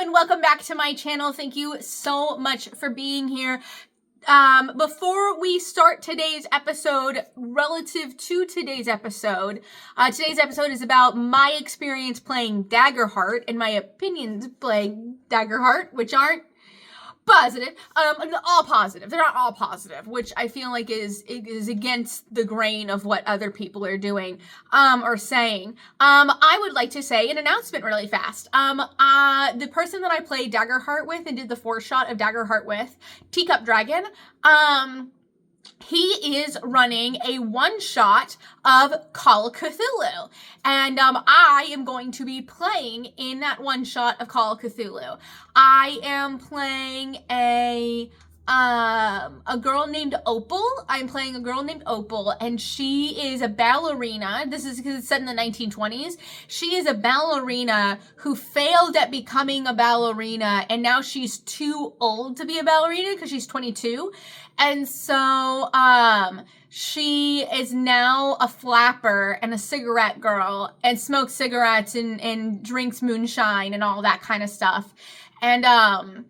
and welcome back to my channel. Thank you so much for being here. Before we start today's episode, relative to today's episode is about my experience playing Daggerheart and my opinions playing Daggerheart, which aren't positive, all positive. They're not all positive, which I feel like is against the grain of what other people are doing, or saying. I would like to say an announcement really fast. The person that I played Daggerheart with and did the 4-shot of Daggerheart with, Teacup Dragon, he is running a 1-shot of Call of Cthulhu. And I am going to be playing in that 1-shot of Call of Cthulhu. I am playing a girl named Opal. I'm playing a girl named Opal, and she is a ballerina. This is because it's set in the 1920s. She is a ballerina who failed at becoming a ballerina, and now she's too old to be a ballerina because she's 22. And so, she is now a flapper and a cigarette girl and smokes cigarettes and drinks moonshine and all that kind of stuff. And,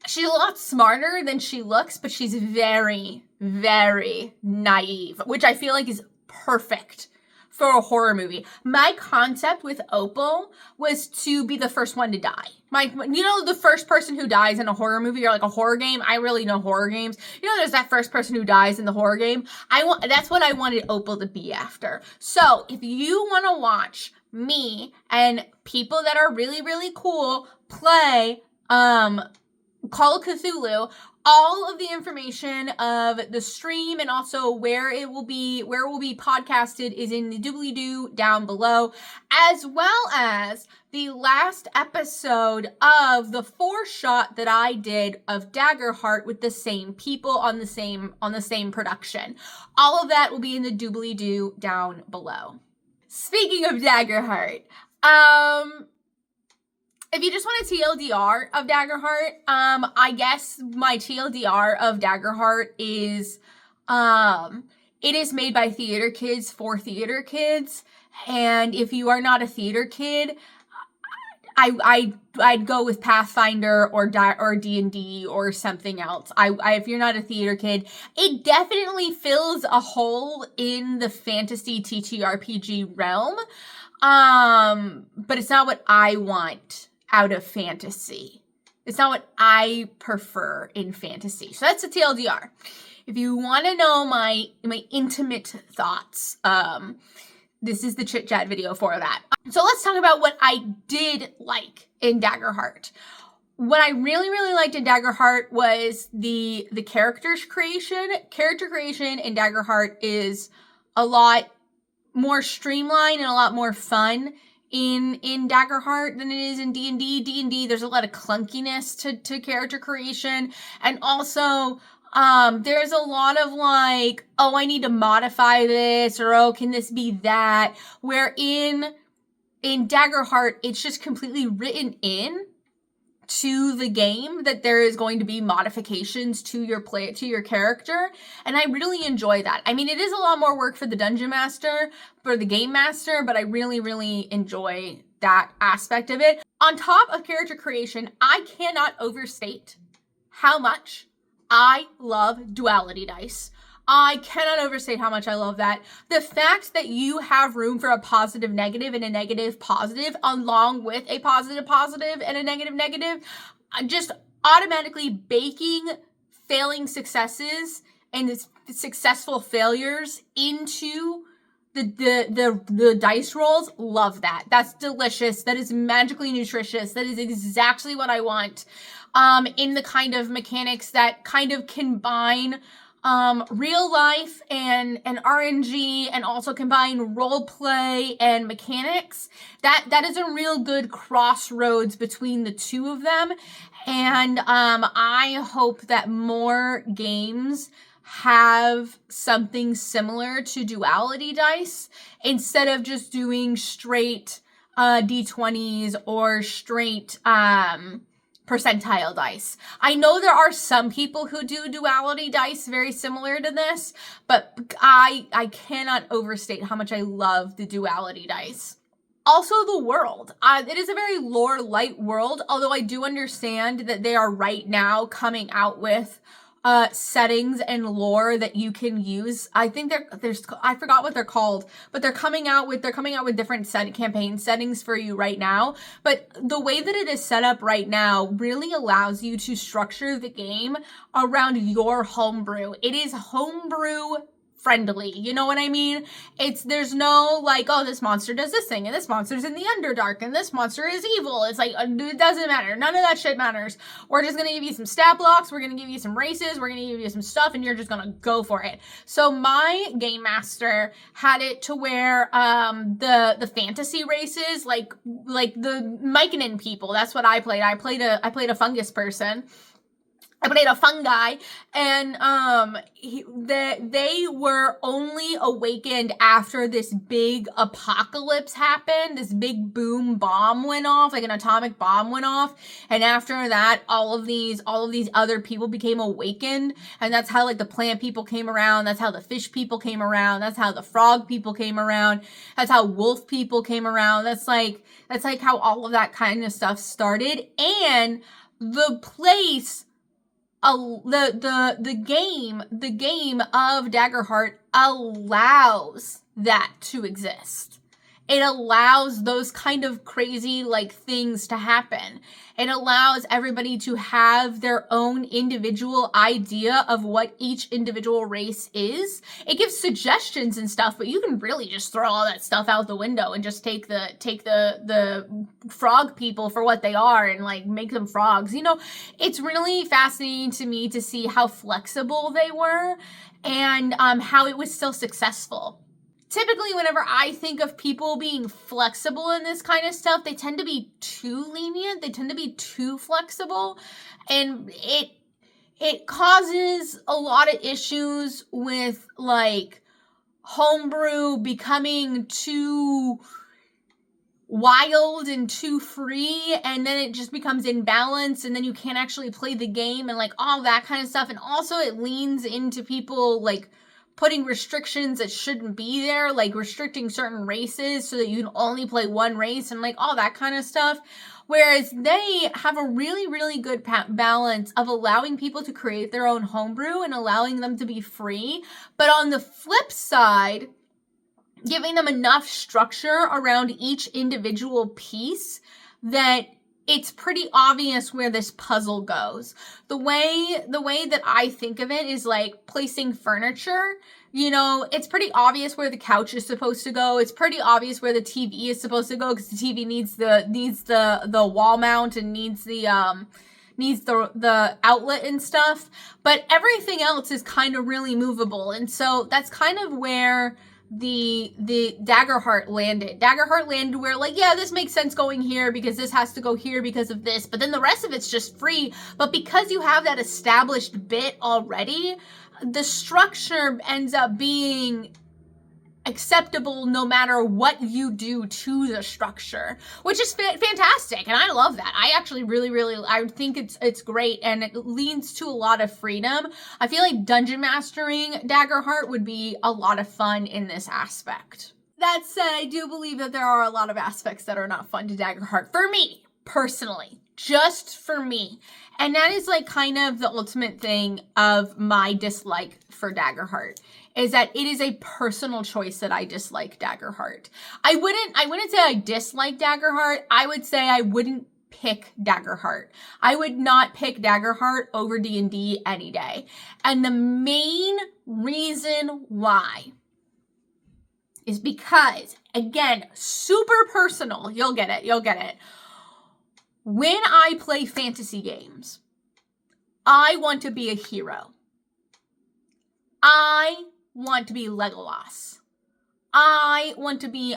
she's a lot smarter than she looks, but she's very, very naive, which I feel like is perfect for a horror movie. My concept with Opal was to be the first one to die. The first person who dies in a horror movie or like a horror game. I really know horror games. There's that first person who dies in the horror game. That's what I wanted Opal to be after. So if you want to watch me and people that are really, really cool play, Call of Cthulhu, all of the information of the stream and also where it will be podcasted is in the doobly-doo down below, as well as the last episode of the 4-shot that I did of Daggerheart with the same people on the same production. All of that will be in the doobly-doo down below. Speaking of Daggerheart, if you just want a TLDR of Daggerheart, I guess my TLDR of Daggerheart is, it is made by theater kids for theater kids, and if you are not a theater kid, I'd go with Pathfinder or D&D or something else. If you're not a theater kid, it definitely fills a hole in the fantasy TTRPG realm, but it's not what I want out of fantasy. It's not what I prefer in fantasy. So that's a TLDR. If you want to know my intimate thoughts, this is the chit chat video for that. So let's talk about what I did like in Daggerheart. What I really, really liked in Daggerheart was the characters creation. Character creation in Daggerheart is a lot more streamlined and a lot more fun in Daggerheart than it is in D&D. D&D, there's a lot of clunkiness to character creation. And also, there's a lot of like, oh, I need to modify this, or oh, can this be that? Where in Daggerheart, it's just completely written in to the game that there is going to be modifications to your character, and I really enjoy that. I mean, it is a lot more work for the dungeon master, for the game master, but I really, really enjoy that aspect of it. On top of character creation, I cannot overstate how much I love duality dice. I cannot overstate how much I love that. The fact that you have room for a positive negative and a negative positive, along with a positive positive and a negative negative, just automatically baking failing successes and successful failures into the dice rolls. Love that. That's delicious. That is magically nutritious. That is exactly what I want in the kind of mechanics that kind of combine real life and RNG, and also combine role play and mechanics. That is a real good crossroads between the two of them. And I hope that more games have something similar to duality dice instead of just doing straight D20s or straight percentile dice. I know there are some people who do duality dice very similar to this, but I cannot overstate how much I love the duality dice. Also the world. It is a very lore light world, although I do understand that they are right now coming out with settings and lore that you can use. I think there's I forgot what they're called, but they're coming out with different campaign settings for you right now. But the way that it is set up right now really allows you to structure the game around your homebrew. It is homebrew friendly, you know what I mean? There's no like, oh, this monster does this thing, and this monster's in the Underdark, and this monster is evil. It's like, it doesn't matter. None of that shit matters. We're just gonna give you some stat blocks, we're gonna give you some races, we're gonna give you some stuff, and you're just gonna go for it. So my game master had it to where the fantasy races, like the Myconan people, that's what I played. I played a fungus person. I played a fungi, and they were only awakened after this big apocalypse happened. This big boom bomb went off, like an atomic bomb went off, and after that, all of these other people became awakened, and that's how like the plant people came around. That's how the fish people came around. That's how the frog people came around. That's how wolf people came around. That's like how all of that kind of stuff started, and the place. The game of Daggerheart allows that to exist. It allows those kind of crazy like things to happen. It allows everybody to have their own individual idea of what each individual race is. It gives suggestions and stuff, but you can really just throw all that stuff out the window and just take the frog people for what they are and like make them frogs. You know, it's really fascinating to me to see how flexible they were and how it was still successful. Typically, whenever I think of people being flexible in this kind of stuff, they tend to be too lenient. They tend to be too flexible. And it causes a lot of issues with, like, homebrew becoming too wild and too free, and then it just becomes imbalanced, and then you can't actually play the game and, like, all that kind of stuff. And also, it leans into people, like, putting restrictions that shouldn't be there, like restricting certain races so that you can only play one race and like all that kind of stuff. Whereas they have a really, really good balance of allowing people to create their own homebrew and allowing them to be free. But on the flip side, giving them enough structure around each individual piece that it's pretty obvious where this puzzle goes. The way that I think of it is like placing furniture. You know, it's pretty obvious where the couch is supposed to go. It's pretty obvious where the TV is supposed to go because the TV needs the wall mount and needs the outlet and stuff. But everything else is kind of really movable. And so that's kind of where the Daggerheart landed. Daggerheart landed where like, yeah, this makes sense going here because this has to go here because of this, but then the rest of it's just free. But because you have that established bit already, the structure ends up being acceptable no matter what you do to the structure, which is fantastic, and I love that. I actually really I think it's great, and it leans to a lot of freedom. I feel like dungeon mastering Daggerheart would be a lot of fun in this aspect. That said, I do believe that there are a lot of aspects that are not fun to Daggerheart for me personally, just for me. And that is like kind of the ultimate thing of my dislike for Daggerheart, is that it is a personal choice that I dislike Daggerheart. I wouldn't say I dislike Daggerheart. I would say I wouldn't pick Daggerheart. I would not pick Daggerheart over D&D any day. And the main reason why is because, again, super personal. You'll get it. When I play fantasy games, I want to be a hero. I want to be Legolas. I want to be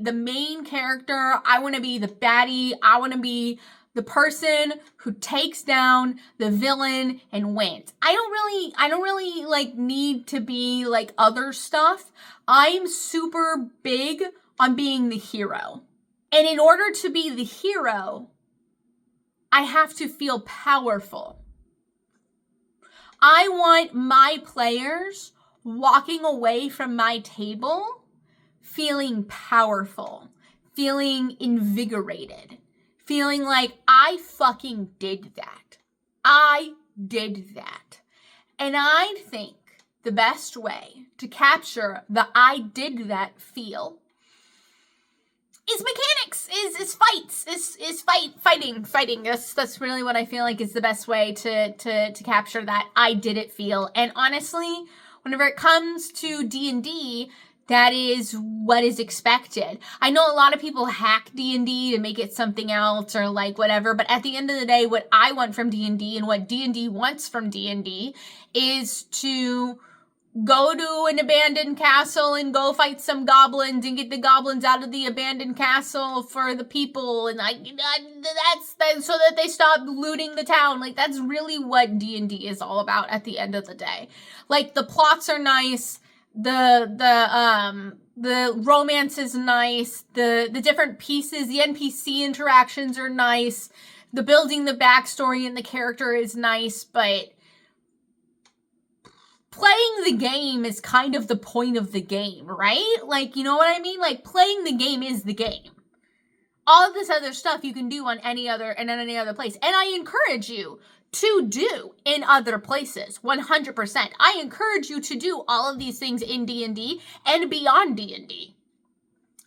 the main character. I want to be the baddie. I want to be the person who takes down the villain and wins. I don't really like need to be like other stuff. I'm super big on being the hero. And in order to be the hero, I have to feel powerful. I want my players walking away from my table feeling powerful, feeling invigorated, feeling like I fucking did that. I did that. And I think the best way to capture the I did that feel is mechanics, is fights, is fighting. That's really what I feel like is the best way to capture that I did it feel. And honestly, whenever it comes to D&D, that is what is expected. I know a lot of people hack D&D to make it something else or like whatever, but at the end of the day, what I want from D&D and what D&D wants from D&D is to go to an abandoned castle and go fight some goblins and get the goblins out of the abandoned castle for the people, and like that's so that they stop looting the town. Like, that's really what D&D is all about at the end of the day. Like, the plots are nice, the romance is nice, the different pieces, the NPC interactions are nice, the building the backstory and the character is nice, but playing the game is kind of the point of the game, right? Like, you know what I mean? Like, playing the game is the game. All of this other stuff you can do on any other place. And I encourage you to do in other places, 100%. I encourage you to do all of these things in D&D and beyond D&D.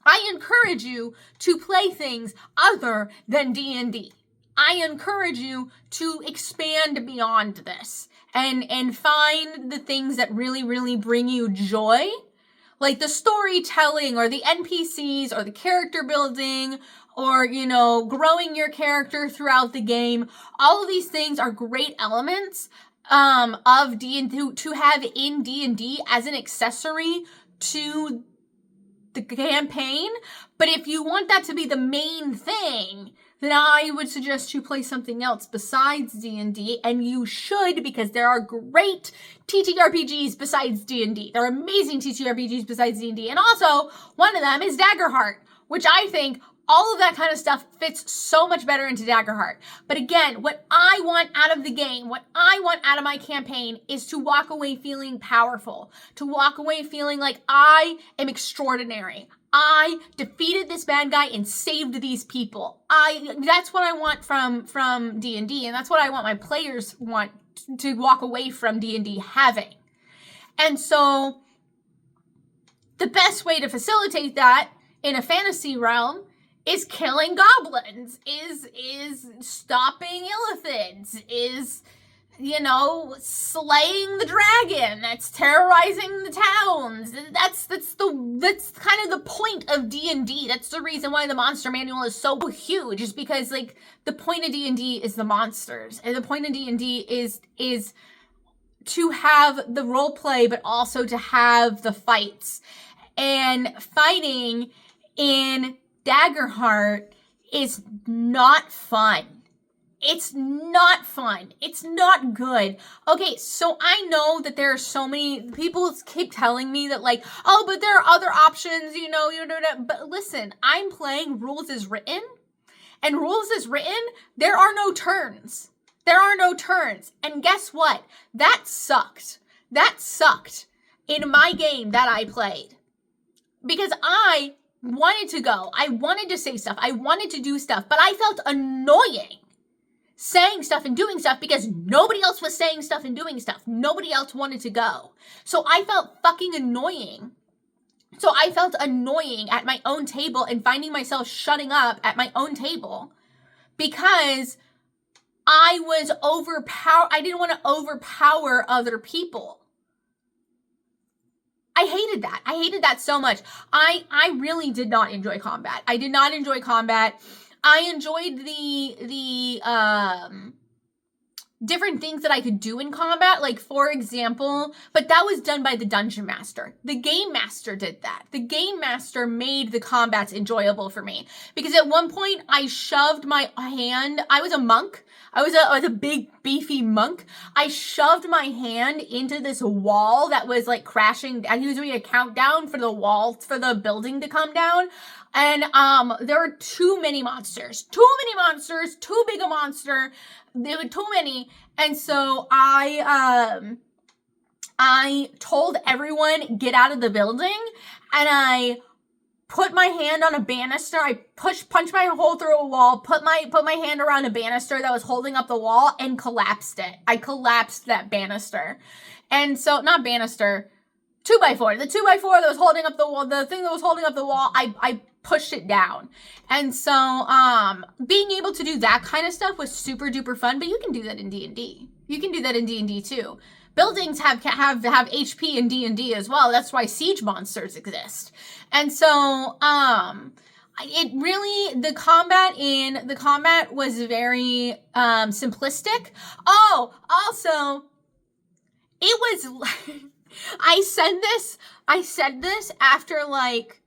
I encourage you to play things other than D&D. I encourage you to expand beyond this and find the things that really, really bring you joy, like the storytelling or the NPCs or the character building or, you know, growing your character throughout the game. All of these things are great elements of D&D to have in D&D as an accessory to the campaign. But if you want that to be the main thing, then I would suggest you play something else besides D&D, and you should, because there are great TTRPGs besides D&D. There are amazing TTRPGs besides D&D, and also one of them is Daggerheart, which I think all of that kind of stuff fits so much better into Daggerheart. But again, what I want out of the game, what I want out of my campaign is to walk away feeling powerful, to walk away feeling like I am extraordinary. I defeated this bad guy and saved these people. That's what I want from D&D, and that's what I want my players want to walk away from D&D having. And so the best way to facilitate that in a fantasy realm is killing goblins, is stopping illithids, is, you know, slaying the dragon that's terrorizing the towns. That's kind of the point of D&D. That's the reason why the monster manual is so huge, is because, like, the point of D&D is the monsters, and the point of D&D is to have the role play, but also to have the fights. And fighting in Daggerheart is not fun. It's not fun. It's not good. Okay, so I know that there are so many people keep telling me that, like, oh, but there are other options, you know, but listen, I'm playing rules as written, and rules as written, there are no turns. There are no turns. And guess what? That sucked. That sucked in my game that I played. Because I wanted to go. I wanted to say stuff. I wanted to do stuff, but I felt annoying saying stuff and doing stuff because nobody else was saying stuff and doing stuff. Nobody else wanted to go. So I felt fucking annoying. So I felt annoying at my own table and finding myself shutting up at my own table because I was I didn't want to overpower other people. I hated that. I hated that so much. I really did not enjoy combat. I did not enjoy combat. I enjoyed the different things that I could do in combat, like, for example, but that was done by the dungeon master. The game master did that. The game master made the combats enjoyable for me, because at one point I shoved my hand. I was a monk. I was a big, beefy monk. I shoved my hand into this wall that was, like, crashing. He was doing a countdown for the wall, for the building to come down. And there were too many monsters. Too big a monster. There were too many. And so I told everyone, get out of the building. And I put my hand on a banister. I punched my hole through a wall, put my hand around a banister that was holding up the wall and collapsed it. I collapsed that banister. And so, not banister, 2x4. The 2x4 that was holding up the wall, the thing that was holding up the wall, I pushed it down. And so, being able to do that kind of stuff was super duper fun, but you can do that in D&D. You can do that in D&D too. Buildings have HP in D&D as well. That's why siege monsters exist. And so, it really, the combat was very, simplistic. Oh, also, it was, I said this after like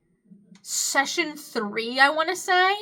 session 3, I want to say.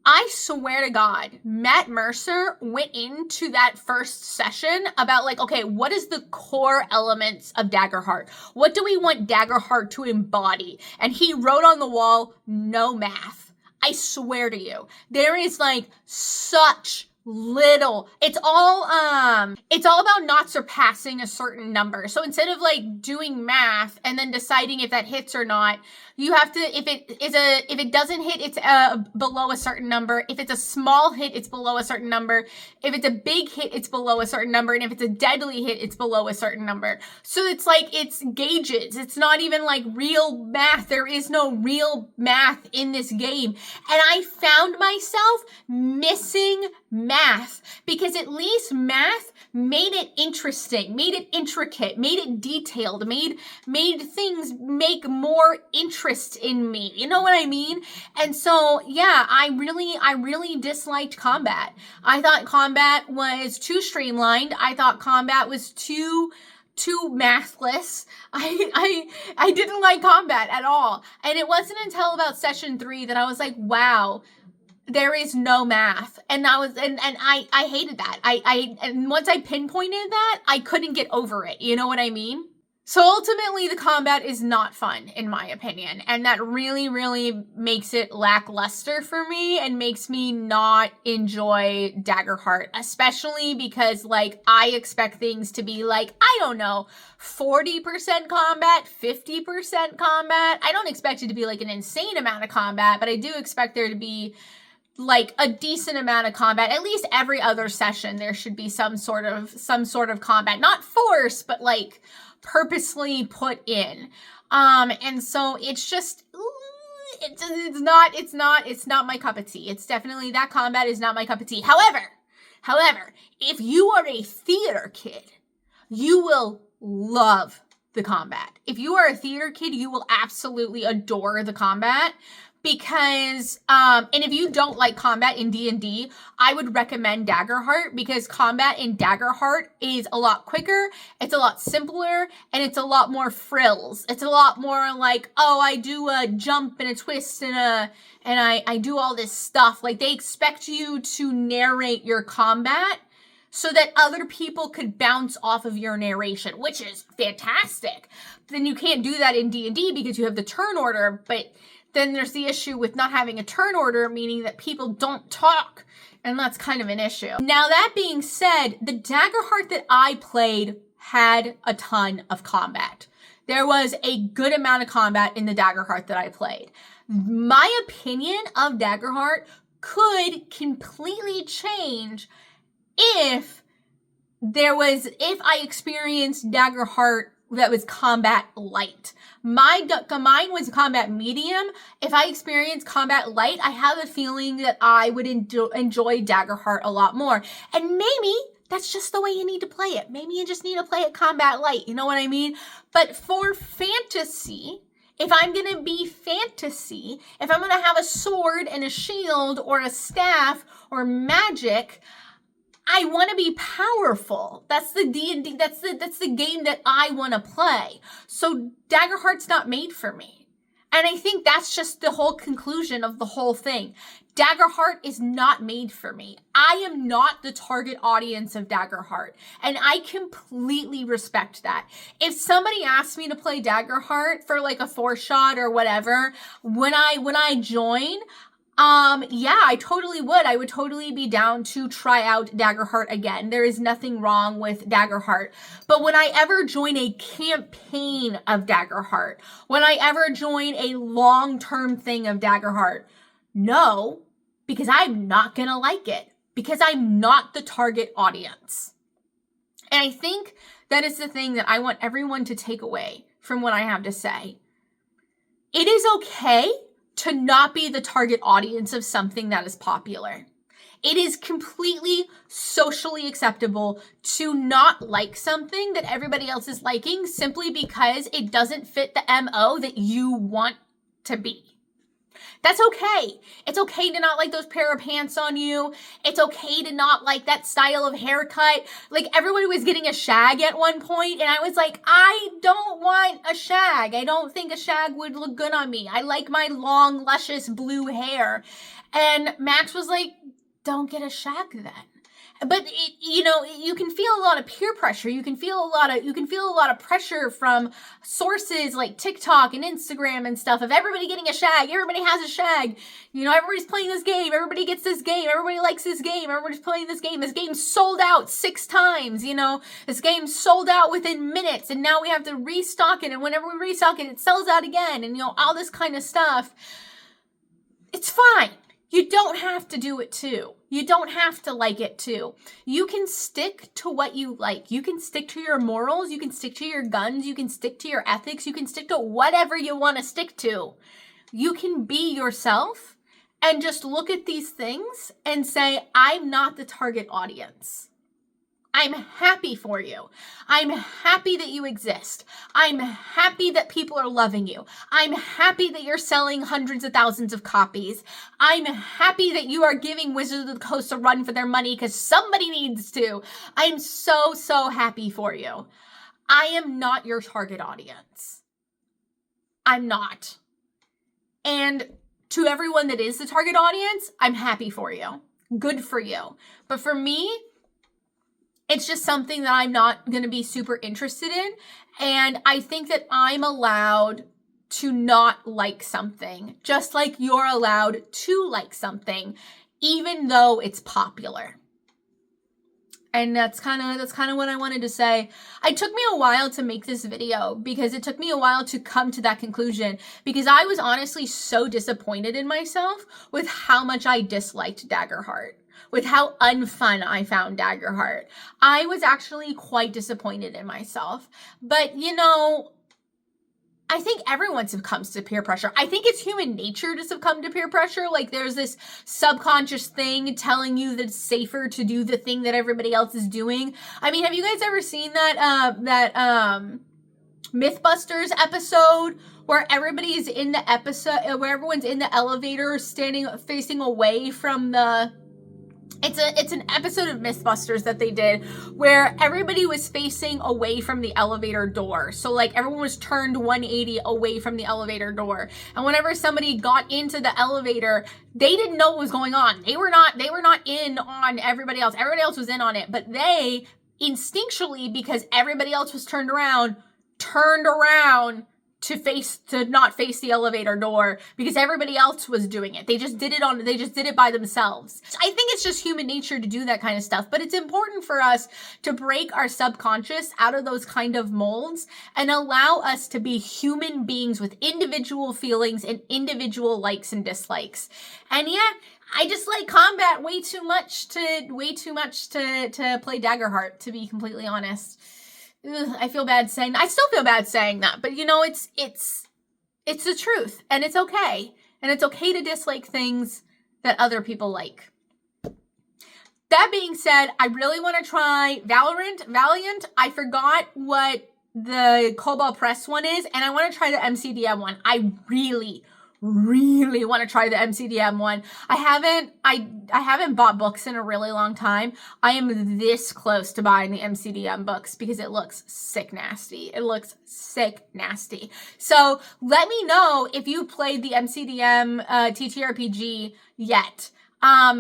I swear to God, Matt Mercer went into that first session about like, okay, what is the core elements of Daggerheart? What do we want Daggerheart to embody? And he wrote on the wall, no math. I swear to you, there is like such little, it's all about not surpassing a certain number. So instead of like doing math and then deciding if that hits or not, you have to, if it doesn't hit, it's below a certain number. If it's a small hit, it's below a certain number. If it's a big hit, it's below a certain number. And if it's a deadly hit, it's below a certain number. So it's like, it's gauges. It's not even like real math. There is no real math in this game. And I found myself missing math, because at least math made it interesting, made it intricate, made it detailed, made things make more interest in me. You know what I mean? And so, yeah, I really disliked combat. I thought combat was too streamlined. I thought combat was too mathless. I didn't like combat at all. And it wasn't until about session 3 that I was like, wow, there is no math. And I hated that. And once I pinpointed that, I couldn't get over it. You know what I mean? So ultimately, the combat is not fun, in my opinion. And that really, really makes it lackluster for me and makes me not enjoy Daggerheart, especially because, like, I expect things to be like, I don't know, 40% combat, 50% combat. I don't expect it to be like an insane amount of combat, but I do expect there to be like a decent amount of combat. At least every other session, there should be some sort of combat, not force, but like purposely put in. And so it's just, it's not my cup of tea. It's definitely, that combat is not my cup of tea. However, if you are a theater kid, you will love the combat. If you are a theater kid, you will absolutely adore the combat. Because, and if you don't like combat in D&D, I would recommend Daggerheart, because combat in Daggerheart is a lot quicker, it's a lot simpler, and it's a lot more frills. It's a lot more like, oh, I do a jump and a twist and I do all this stuff. Like, they expect you to narrate your combat so that other people could bounce off of your narration, which is fantastic. Then you can't do that in D&D because you have the turn order, but then there's the issue with not having a turn order, meaning that people don't talk, and that's kind of an issue. Now, that being said, the Daggerheart that I played had a ton of combat. There was a good amount of combat in the Daggerheart that I played. My opinion of Daggerheart could completely change if I experienced Daggerheart that was combat light. Mine was combat medium. If I experienced combat light, I have a feeling that I would enjoy Daggerheart a lot more. And maybe that's just the way you need to play it. Maybe you just need to play it combat light. You know what I mean? But for fantasy, if I'm going to be fantasy, if I'm going to have a sword and a shield or a staff or magic, I want to be powerful. That's the D&D, that's the game that I want to play. So Daggerheart's not made for me. And I think that's just the whole conclusion of the whole thing. Daggerheart is not made for me. I am not the target audience of Daggerheart. And I completely respect that. If somebody asks me to play Daggerheart for like a 4-shot or whatever, when I join, Yeah, I totally would. I would totally be down to try out Daggerheart again. There is nothing wrong with Daggerheart. But when I ever join a campaign of Daggerheart, when I ever join a long-term thing of Daggerheart, no, because I'm not gonna like it. Because I'm not the target audience. And I think that is the thing that I want everyone to take away from what I have to say. It is okay to not be the target audience of something that is popular. It is completely socially acceptable to not like something that everybody else is liking simply because it doesn't fit the MO that you want to be. That's okay. It's okay to not like those pair of pants on you. It's okay to not like that style of haircut. Like, everybody was getting a shag at one point, and I was like, I don't want a shag. I don't think a shag would look good on me. I like my long, luscious blue hair. And Max was like, don't get a shag then. But you can feel a lot of peer pressure. You can feel a lot of pressure from sources like TikTok and Instagram and stuff of everybody getting a shag. Everybody has a shag. Everybody's playing this game. Everybody gets this game. Everybody likes this game. Everybody's playing this game. This game sold out 6 times. This game sold out within minutes, and now we have to restock it. And whenever we restock it, it sells out again. And all this kind of stuff. It's fine. You don't have to do it too. You don't have to like it too. You can stick to what you like. You can stick to your morals. You can stick to your guns. You can stick to your ethics. You can stick to whatever you want to stick to. You can be yourself and just look at these things and say, I'm not the target audience. I'm happy for you. I'm happy that you exist. I'm happy that people are loving you. I'm happy that you're selling hundreds of thousands of copies. I'm happy that you are giving Wizards of the Coast a run for their money because somebody needs to. I'm so, so happy for you. I am not your target audience. I'm not. And to everyone that is the target audience, I'm happy for you. Good for you. But for me, it's just something that I'm not going to be super interested in. And I think that I'm allowed to not like something, just like you're allowed to like something, even though it's popular. And that's kind of what I wanted to say. It took me a while to make this video because it took me a while to come to that conclusion because I was honestly so disappointed in myself with how much I disliked Daggerheart. With how unfun I found Daggerheart. I was actually quite disappointed in myself. But, I think everyone succumbs to peer pressure. I think it's human nature to succumb to peer pressure. Like, there's this subconscious thing telling you that it's safer to do the thing that everybody else is doing. I mean, have you guys ever seen that Mythbusters episode where everybody's in the episode, where everyone's in the elevator facing away from the... It's an episode of Mythbusters that they did where everybody was facing away from the elevator door. So like everyone was turned 180 away from the elevator door. And whenever somebody got into the elevator, they didn't know what was going on. They were not in on everybody else. Everybody else was in on it, but they instinctually, because everybody else was turned around to not face the elevator door because everybody else was doing it. They just did it by themselves. I think it's just human nature to do that kind of stuff, but it's important for us to break our subconscious out of those kind of molds and allow us to be human beings with individual feelings and individual likes and dislikes. And yeah, I just like combat way too much to play Daggerheart, to be completely honest. I feel bad saying that. I still feel bad saying that, but it's the truth, and it's okay. And it's okay to dislike things that other people like. That being said, I really want to try Valiant. I forgot what the Cobalt Press one is, and I want to try the MCDM one. I really want to try the MCDM one. I haven't bought books in a really long time. I am this close to buying the MCDM books because it looks sick nasty. It looks sick nasty. So let me know if you played the MCDM TTRPG yet,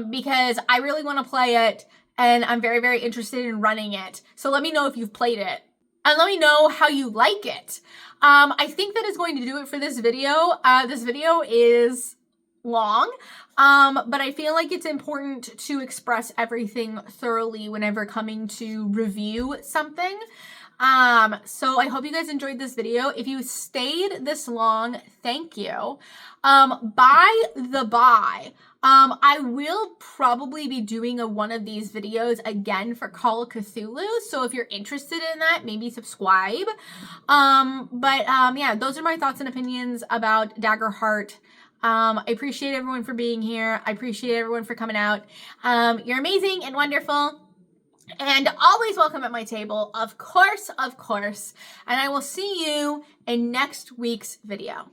because I really want to play it and I'm very, very interested in running it. So let me know if you've played it. And let me know how you like it. I think that is going to do it for this video. This video is long. But I feel like it's important to express everything thoroughly whenever coming to review something. So I hope you guys enjoyed this video. If you stayed this long, thank you. By the by, I will probably be doing one of these videos again for Call of Cthulhu. So if you're interested in that, maybe subscribe. Yeah, those are my thoughts and opinions about Daggerheart. I appreciate everyone for being here. I appreciate everyone for coming out. You're amazing and wonderful. And always welcome at my table, of course. And I will see you in next week's video.